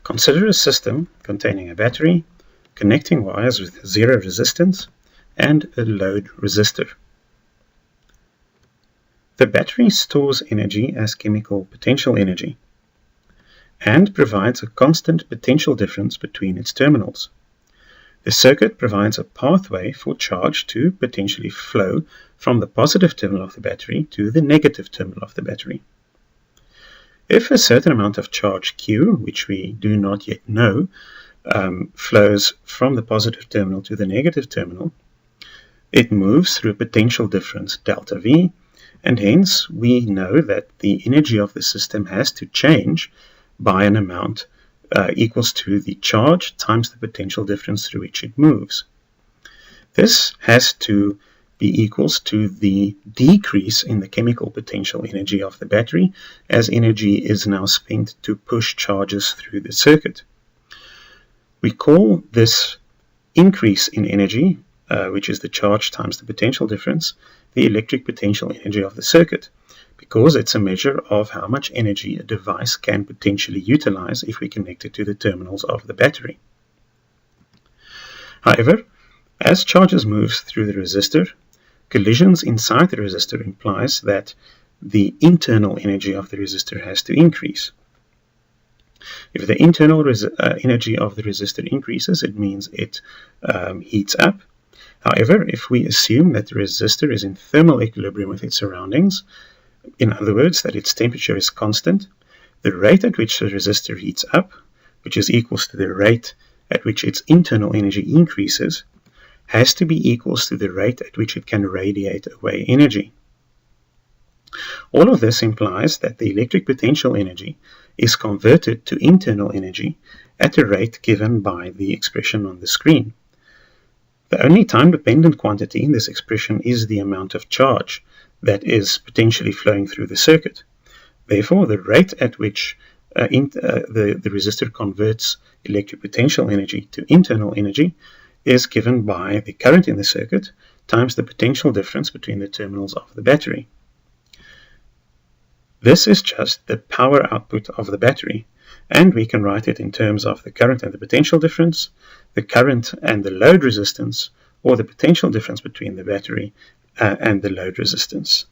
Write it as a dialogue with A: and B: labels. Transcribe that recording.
A: Consider a system containing a battery, connecting wires with zero resistance, and a load resistor. The battery stores energy as chemical potential energy and provides a constant potential difference between its terminals. The circuit provides a pathway for charge to potentially flow from the positive terminal of the battery to the negative terminal of the battery. If a certain amount of charge Q, which we do not yet know, flows from the positive terminal to the negative terminal, it moves through a potential difference delta V, and hence we know that the energy of the system has to change by an amount equals to the charge times the potential difference through which it moves. This has to be equals to the decrease in the chemical potential energy of the battery, as energy is now spent to push charges through the circuit. We call this increase in energy, which is the charge times the potential difference, the electric potential energy of the circuit, because it's a measure of how much energy a device can potentially utilize if we connect it to the terminals of the battery. However, as charges move through the resistor, collisions inside the resistor implies that the internal energy of the resistor has to increase. If the internal energy of the resistor increases, it means it heats up. However, if we assume that the resistor is in thermal equilibrium with its surroundings, in other words, that its temperature is constant, the rate at which the resistor heats up, which is equals to the rate at which its internal energy increases, has to be equals to the rate at which it can radiate away energy. All of this implies that the electric potential energy is converted to internal energy at a rate given by the expression on the screen. The only time-dependent quantity in this expression is the amount of charge that is potentially flowing through the circuit. Therefore, the rate at which the resistor converts electric potential energy to internal energy is given by the current in the circuit times the potential difference between the terminals of the battery. This is just the power output of the battery, and we can write it in terms of the current and the potential difference, the current and the load resistance, or the potential difference between the battery and the load resistance.